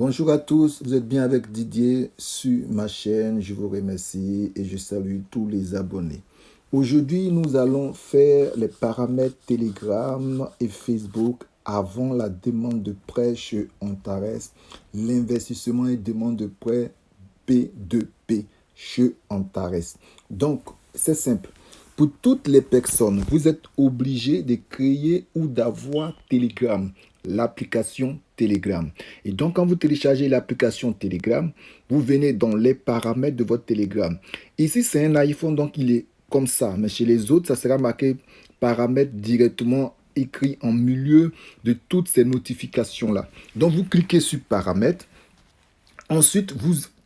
Bonjour à tous, vous êtes bien avec Didier sur ma chaîne. Je vous remercie et je salue tous les abonnés. Aujourd'hui, nous allons faire les paramètres Telegram et Facebook avant la demande de prêt chez Antares, l'investissement et demande de prêt P2P chez Antares. Donc, c'est simple. Pour toutes les personnes, vous êtes obligé de créer ou d'avoir Telegram, l'application Telegram. Et donc, quand vous téléchargez l'application Telegram, vous venez dans les paramètres de votre Telegram. Ici, c'est un iPhone, donc il est comme ça. Mais chez les autres, ça sera marqué paramètres directement écrit en milieu de toutes ces notifications-là. Donc, vous cliquez sur paramètres. Ensuite,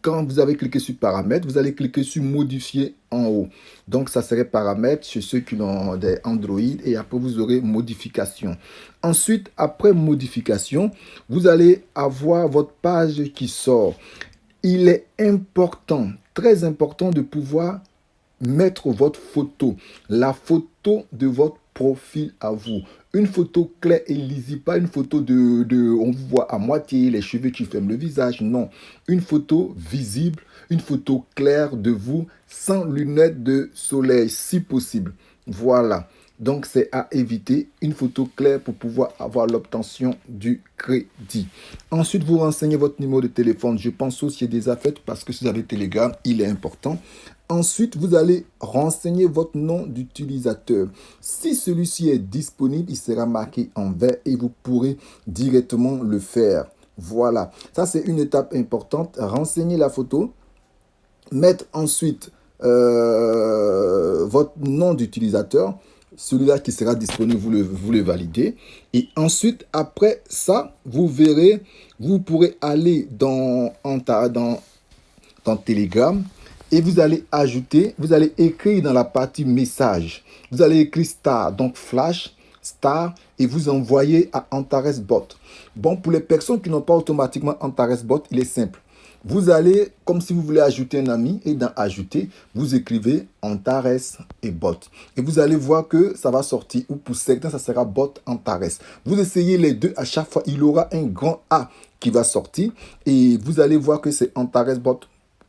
quand vous avez cliqué sur paramètres, vous allez cliquer sur modifier en haut. Donc, ça serait paramètres chez ceux qui ont des Android et après, vous aurez modification. Ensuite, après modification, vous allez avoir votre page qui sort. Il est important, très important de pouvoir mettre votre photo, la photo de votre profil à vous. Une photo claire et lisible, pas une photo on vous voit à moitié, les cheveux qui ferment le visage, non. Une photo visible, une photo claire de vous, sans lunettes de soleil, si possible. Voilà. Donc, c'est à éviter, une photo claire pour pouvoir avoir l'obtention du crédit. Ensuite, vous renseignez votre numéro de téléphone. Je pense aussi déjà fait parce que si vous avez Telegram, il est important. Ensuite, vous allez renseigner votre nom d'utilisateur. Si celui-ci est disponible, il sera marqué en vert et vous pourrez directement le faire. Voilà, ça c'est une étape importante. Renseigner la photo, mettre ensuite votre nom d'utilisateur, celui-là qui sera disponible, vous le validez. Et ensuite, après ça, vous verrez, vous pourrez aller dans Telegram et vous allez ajouter, vous allez écrire dans la partie message. Vous allez écrire star, donc flash, star, et vous envoyez à Antares Bot. Bon, pour les personnes qui n'ont pas automatiquement Antares Bot, il est simple. Vous allez, comme si vous voulez ajouter un ami, et dans ajouter, vous écrivez Antares et bot. Et vous allez voir que ça va sortir, ou pour certains, ça sera bot Antares. Vous essayez les deux, à chaque fois, il aura un grand A qui va sortir, et vous allez voir que c'est Antares Bot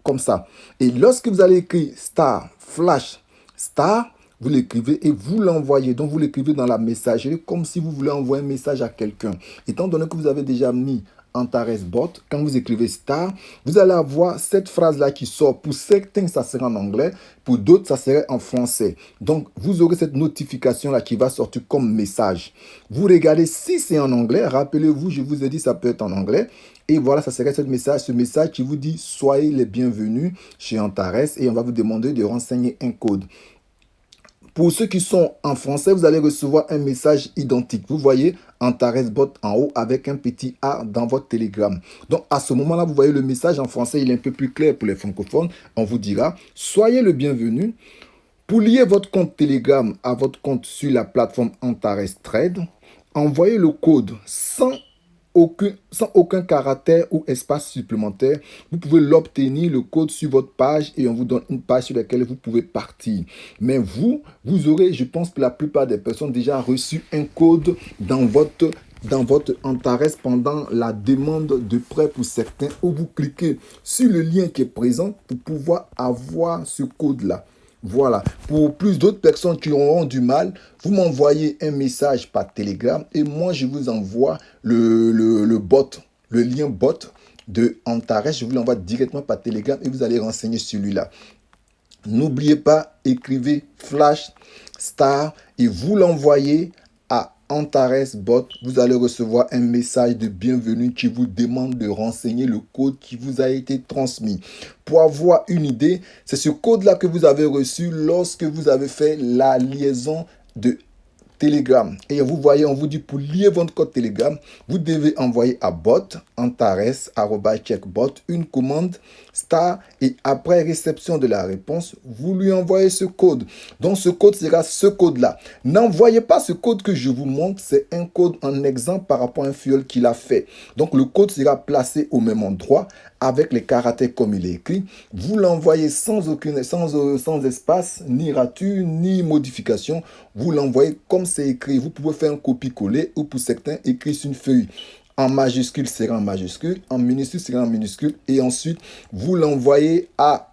comme ça. Et lorsque vous allez écrire star, flash, star, vous l'écrivez et vous l'envoyez. Donc, vous l'écrivez dans la messagerie comme si vous voulez envoyer un message à quelqu'un. Étant donné que vous avez déjà mis Antares Bot, quand vous écrivez star, vous allez avoir cette phrase-là qui sort. Pour certains, ça sera en anglais. Pour d'autres, ça serait en français. Donc, vous aurez cette notification-là qui va sortir comme message. Vous regardez si c'est en anglais. Rappelez-vous, je vous ai dit, ça peut être en anglais. Et voilà, ça serait ce message qui vous dit « Soyez les bienvenus chez Antares » et on va vous demander de renseigner un code. Pour ceux qui sont en français, vous allez recevoir un message identique. Vous voyez Antares Bot en haut avec un petit A dans votre Telegram. Donc, à ce moment-là, vous voyez le message en français, il est un peu plus clair pour les francophones. On vous dira « Soyez le bienvenu ». Pour lier votre compte Telegram à votre compte sur la plateforme Antares Trade, envoyez le code sans aucun caractère ou espace supplémentaire. Vous pouvez l'obtenir, le code, sur votre page et on vous donne une page sur laquelle vous pouvez partir. Mais vous aurez, je pense que la plupart des personnes déjà reçu un code dans votre Antares pendant la demande de prêt pour certains où vous cliquez sur le lien qui est présent pour pouvoir avoir ce code-là. Voilà. Pour plus d'autres personnes qui auront du mal, vous m'envoyez un message par Telegram et moi, je vous envoie le bot, le lien bot de Antares. Je vous l'envoie directement par Telegram et vous allez renseigner celui-là. N'oubliez pas, écrivez flash star et vous l'envoyez à Antares Bot. Vous allez recevoir un message de bienvenue qui vous demande de renseigner le code qui vous a été transmis. Pour avoir une idée, c'est ce code-là que vous avez reçu lorsque vous avez fait la liaison de Telegram. Et vous voyez, on vous dit pour lier votre code Telegram, vous devez envoyer à bot, antares@checkbot, une commande star et après réception de la réponse, vous lui envoyez ce code. Donc ce code sera ce code-là. N'envoyez pas ce code que je vous montre, c'est un code en exemple par rapport à un fuel qu'il a fait. Donc le code sera placé au même endroit avec les caractères comme il est écrit. Vous l'envoyez sans espace, ni rature, ni modification. Vous l'envoyez comme c'est écrit. Vous pouvez faire un copier-coller ou pour certains, écrire sur une feuille. En majuscule sera en majuscule, en minuscule sera en minuscule, et ensuite vous l'envoyez à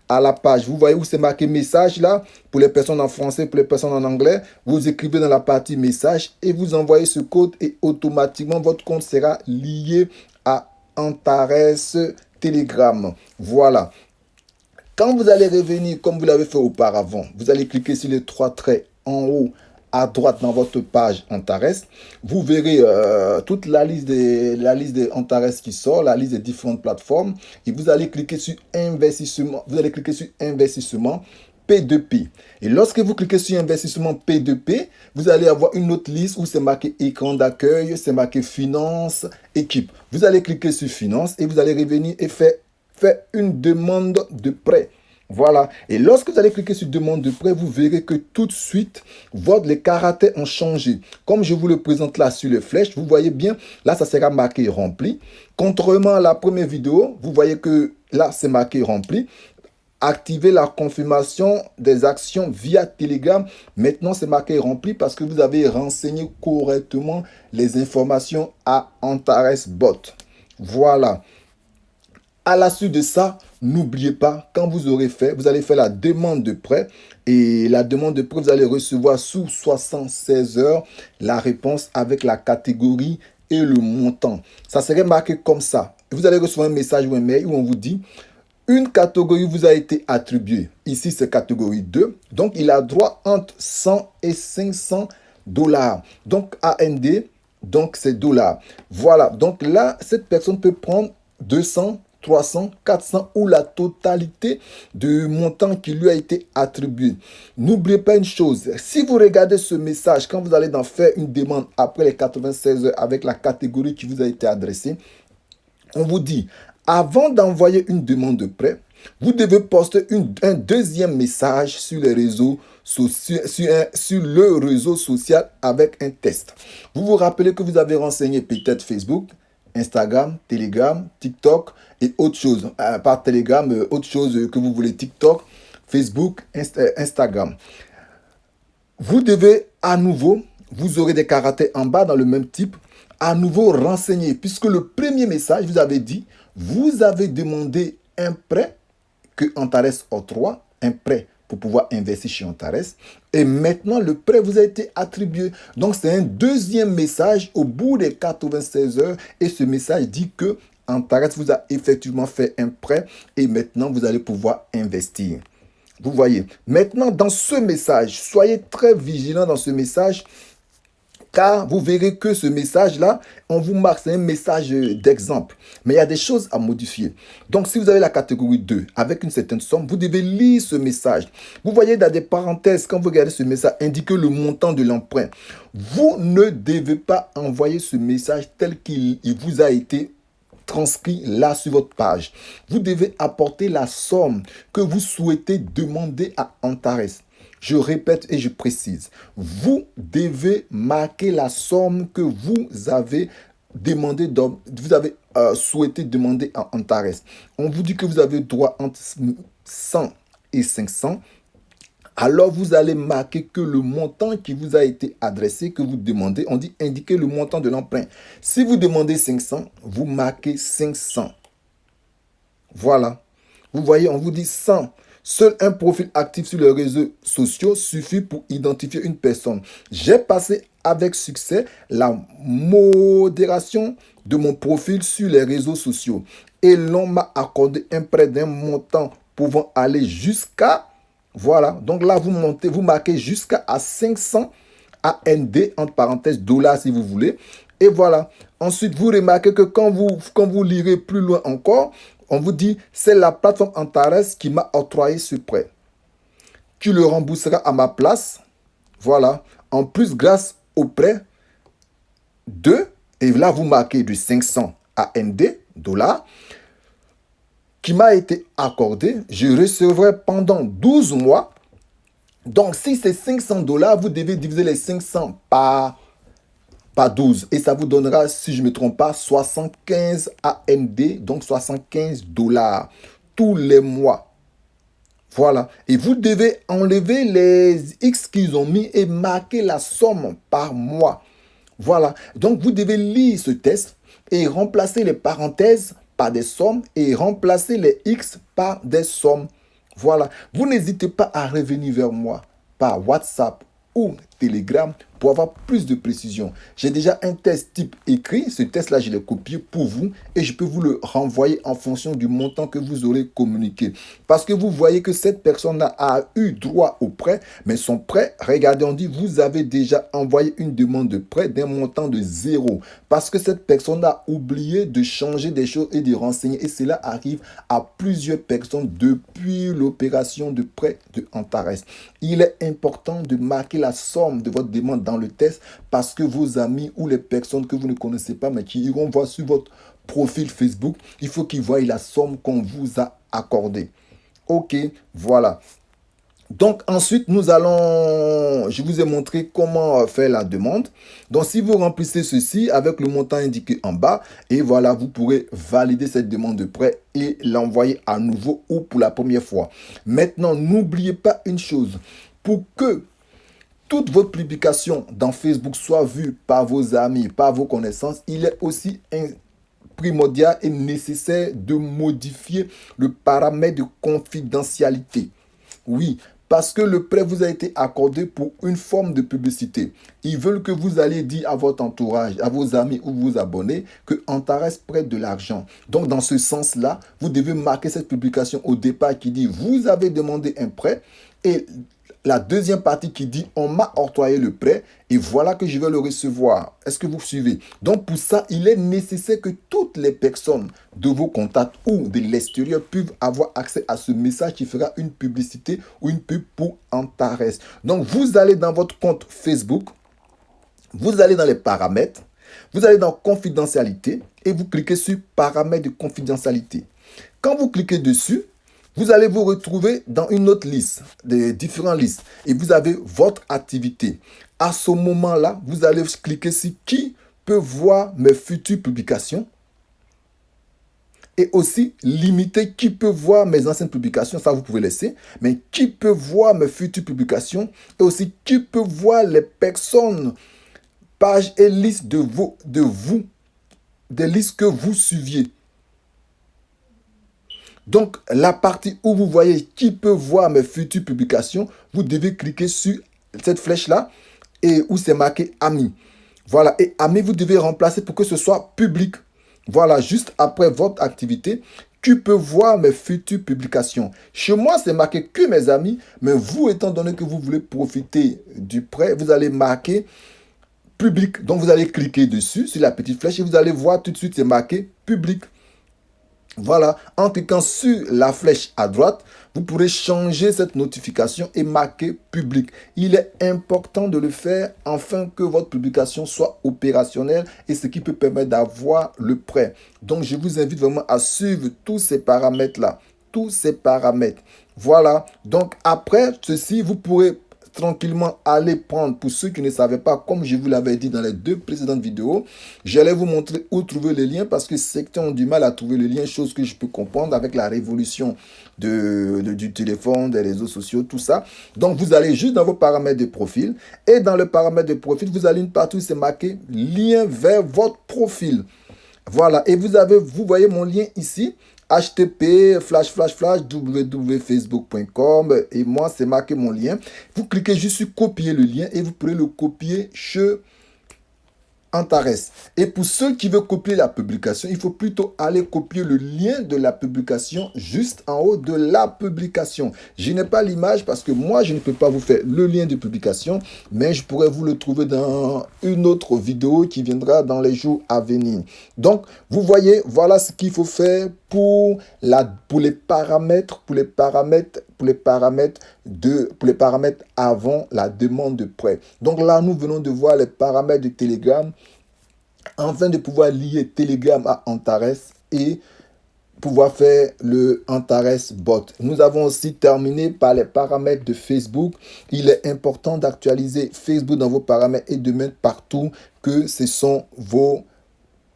la page. Vous voyez où c'est marqué message là, pour les personnes en français, pour les personnes en anglais. Vous écrivez dans la partie message et vous envoyez ce code et automatiquement votre compte sera lié à Antares Telegram. Voilà. Quand vous allez revenir comme vous l'avez fait auparavant, vous allez cliquer sur les trois traits en haut à droite dans votre page Antares. Vous verrez toute la liste des Antares qui sort, la liste des différentes plateformes. Et vous allez cliquer sur investissement. Vous allez cliquer sur investissement P2P. Et lorsque vous cliquez sur investissement P2P, vous allez avoir une autre liste où c'est marqué écran d'accueil, c'est marqué finance, équipe. Vous allez cliquer sur finance et vous allez revenir et faire une demande de prêt. Voilà. Et lorsque vous allez cliquer sur demande de prêt, vous verrez que tout de suite, les caractères ont changé. Comme je vous le présente là sur les flèches, vous voyez bien, là, ça sera marqué rempli. Contrairement à la première vidéo, vous voyez que là, c'est marqué rempli. Activez la confirmation des actions via Telegram. Maintenant, c'est marqué rempli parce que vous avez renseigné correctement les informations à Antares Bot. Voilà. À la suite de ça, n'oubliez pas, quand vous aurez fait, vous allez faire la demande de prêt. Et la demande de prêt, vous allez recevoir sous 76 heures la réponse avec la catégorie et le montant. Ça serait marqué comme ça. Vous allez recevoir un message ou un mail où on vous dit une catégorie vous a été attribuée. Ici, c'est catégorie 2. Donc, il a droit entre 100 et 500 dollars. Donc, AND, donc c'est dollars. Voilà. Donc là, cette personne peut prendre 200, 300, 400 ou la totalité du montant qui lui a été attribué. N'oubliez pas une chose, si vous regardez ce message, quand vous allez en faire une demande après les 96 heures avec la catégorie qui vous a été adressée, on vous dit, avant d'envoyer une demande de prêt, vous devez poster un deuxième message sur les réseaux sociaux, sur le réseau social avec un test. Vous vous rappelez que vous avez renseigné peut-être Facebook, Instagram, Telegram, TikTok et autre chose. Par Telegram, autre chose que vous voulez, TikTok, Facebook, Instagram. Vous devez à nouveau, vous aurez des caractères en bas dans le même type, à nouveau renseigner. Puisque le premier message, vous avez dit, vous avez demandé un prêt que Antares octroie, un prêt pour pouvoir investir chez Antares. Et maintenant, le prêt vous a été attribué. Donc, c'est un deuxième message au bout des 96 heures. Et ce message dit que Antares vous a effectivement fait un prêt et maintenant, vous allez pouvoir investir. Vous voyez. Maintenant, dans ce message, soyez très vigilants dans ce message. Car vous verrez que ce message-là, on vous marque, c'est un message d'exemple. Mais il y a des choses à modifier. Donc, si vous avez la catégorie 2 avec une certaine somme, vous devez lire ce message. Vous voyez dans des parenthèses, quand vous regardez ce message, indiquez le montant de l'emprunt. Vous ne devez pas envoyer ce message tel qu'il vous a été transcrit là sur votre page. Vous devez apporter la somme que vous souhaitez demander à Antares. Je répète et je précise, vous devez marquer la somme que vous avez demandé, souhaité demander à Antares. On vous dit que vous avez droit entre 100 et 500. Alors, vous allez marquer que le montant qui vous a été adressé, que vous demandez, on dit indiquer le montant de l'emprunt. Si vous demandez 500, vous marquez 500. Voilà. Vous voyez, on vous dit 100. Seul un profil actif sur les réseaux sociaux suffit pour identifier une personne. J'ai passé avec succès la modération de mon profil sur les réseaux sociaux. Et l'on m'a accordé un prêt d'un montant pouvant aller jusqu'à... Voilà. Donc là, vous marquez jusqu'à 500 AND, entre parenthèses, dollars si vous voulez. Et voilà. Ensuite, vous remarquez que quand vous lirez plus loin encore, on vous dit, c'est la plateforme Antares qui m'a octroyé ce prêt. Tu le rembourseras à ma place. Voilà. En plus, grâce au prêt et là, vous marquez du 500 AND, dollars, qui m'a été accordé, je recevrai pendant 12 mois. Donc, si c'est 500 dollars, vous devez diviser les 500 par 12. Et ça vous donnera, si je ne me trompe pas, 75 AND, donc 75 dollars tous les mois. Voilà. Et vous devez enlever les X qu'ils ont mis et marquer la somme par mois. Voilà. Donc, vous devez lire ce test et remplacer les parenthèses par des sommes et remplacer les X par des sommes. Voilà. Vous n'hésitez pas à revenir vers moi par WhatsApp ou Telegram pour avoir plus de précision. J'ai déjà un test type écrit. Ce test-là, je l'ai copié pour vous et je peux vous le renvoyer en fonction du montant que vous aurez communiqué. Parce que vous voyez que cette personne-là a eu droit au prêt, mais son prêt, regardez, on dit, vous avez déjà envoyé une demande de prêt d'un montant de 0. Parce que cette personne a oublié de changer des choses et de renseigner. Et cela arrive à plusieurs personnes depuis l'opération de prêt de Antares. Il est important de marquer la somme de votre demande dans le test parce que vos amis ou les personnes que vous ne connaissez pas mais qui iront voir sur votre profil Facebook, il faut qu'ils voient la somme qu'on vous a accordée. Ok, voilà. Donc ensuite, je vous ai montré comment faire la demande. Donc si vous remplissez ceci avec le montant indiqué en bas, et voilà, vous pourrez valider cette demande de prêt et l'envoyer à nouveau ou pour la première fois. Maintenant, n'oubliez pas une chose, pour que toute votre publication dans Facebook soit vue par vos amis, par vos connaissances, il est aussi primordial et nécessaire de modifier le paramètre de confidentialité. Oui, parce que le prêt vous a été accordé pour une forme de publicité. Ils veulent que vous alliez dire à votre entourage, à vos amis ou vos abonnés que Antares prête de l'argent. Donc, dans ce sens-là, vous devez marquer cette publication au départ qui dit « Vous avez demandé un prêt » et la deuxième partie qui dit « On m'a octroyé le prêt et voilà que je vais le recevoir ». Est-ce que vous suivez? Donc pour ça, il est nécessaire que toutes les personnes de vos contacts ou de l'extérieur puissent avoir accès à ce message qui fera une publicité ou une pub pour Antares. Donc vous allez dans votre compte Facebook, vous allez dans les paramètres, vous allez dans confidentialité et vous cliquez sur paramètres de confidentialité. Quand vous cliquez dessus, vous allez vous retrouver dans une autre liste, des différentes listes, et vous avez votre activité. À ce moment-là, vous allez cliquer sur qui peut voir mes futures publications et aussi limiter qui peut voir mes anciennes publications, ça vous pouvez laisser, mais qui peut voir mes futures publications et aussi qui peut voir les personnes, pages et listes des listes que vous suiviez. Donc, la partie où vous voyez qui peut voir mes futures publications, vous devez cliquer sur cette flèche-là et où c'est marqué Amis. Voilà, et Amis, vous devez remplacer pour que ce soit public. Voilà, juste après votre activité, qui peut voir mes futures publications. Chez moi, c'est marqué que mes amis, mais vous, étant donné que vous voulez profiter du prêt, vous allez marquer public. Donc, vous allez cliquer dessus, sur la petite flèche, et vous allez voir tout de suite, c'est marqué public. Voilà, en cliquant sur la flèche à droite, vous pourrez changer cette notification et marquer public. Il est important de le faire afin que votre publication soit opérationnelle et ce qui peut permettre d'avoir le prêt. Donc, je vous invite vraiment à suivre tous ces paramètres-là. Tous ces paramètres. Voilà, donc après ceci, vous pourrez tranquillement aller prendre, pour ceux qui ne savaient pas, comme je vous l'avais dit dans les 2 précédentes vidéos, j'allais vous montrer où trouver les liens parce que certains ont du mal à trouver le lien, chose que je peux comprendre avec la révolution du téléphone, des réseaux sociaux, tout ça. Donc vous allez juste dans vos paramètres de profil et dans le paramètre de profil, vous allez une partie où c'est marqué lien vers votre profil. Voilà, et vous voyez mon lien ici, http www.facebook.com et moi c'est marqué mon lien. Vous cliquez juste sur copier le lien et vous pourrez le copier chez Antares. Et pour ceux qui veulent copier la publication, il faut plutôt aller copier le lien de la publication juste en haut de la publication. Je n'ai pas l'image parce que moi, je ne peux pas vous faire le lien de publication, mais je pourrais vous le trouver dans une autre vidéo qui viendra dans les jours à venir. Donc, vous voyez, voilà ce qu'il faut faire pour les paramètres avant la demande de prêt. Donc là, nous venons de voir les paramètres de Telegram afin de pouvoir lier Telegram à Antares et pouvoir faire le Antares bot. Nous avons aussi terminé par les paramètres de Facebook. Il est important d'actualiser Facebook dans vos paramètres et de mettre partout que ce sont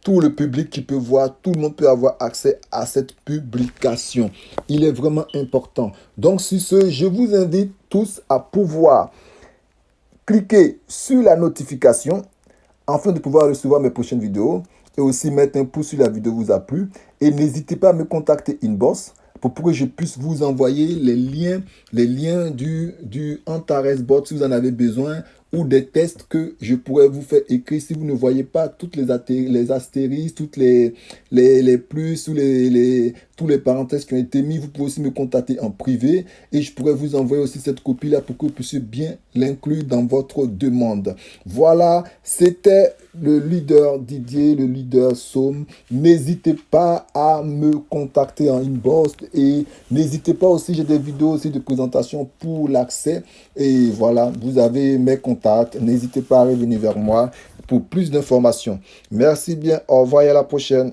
tout le public qui peut voir, tout le monde peut avoir accès à cette publication. Il est vraiment important. Donc, sur ce, je vous invite tous à pouvoir cliquer sur la notification, afin de pouvoir recevoir mes prochaines vidéos et aussi mettre un pouce si la vidéo vous a plu. Et n'hésitez pas à me contacter inbox pour que je puisse vous envoyer les liens du Antares Bot si vous en avez besoin, ou des tests que je pourrais vous faire écrire si vous ne voyez pas toutes les astérisques, toutes les plus ou tous les parenthèses qui ont été mis. Vous pouvez aussi me contacter en privé et je pourrais vous envoyer aussi cette copie-là pour que vous puissiez bien l'inclure dans votre demande. Voilà, c'était le leader Didier, le leader Somme. N'hésitez pas à me contacter en inbox et n'hésitez pas aussi, j'ai des vidéos aussi de présentation pour l'accès. Et voilà, vous avez mes contacts. N'hésitez pas à revenir vers moi pour plus d'informations. Merci bien, au revoir et à la prochaine.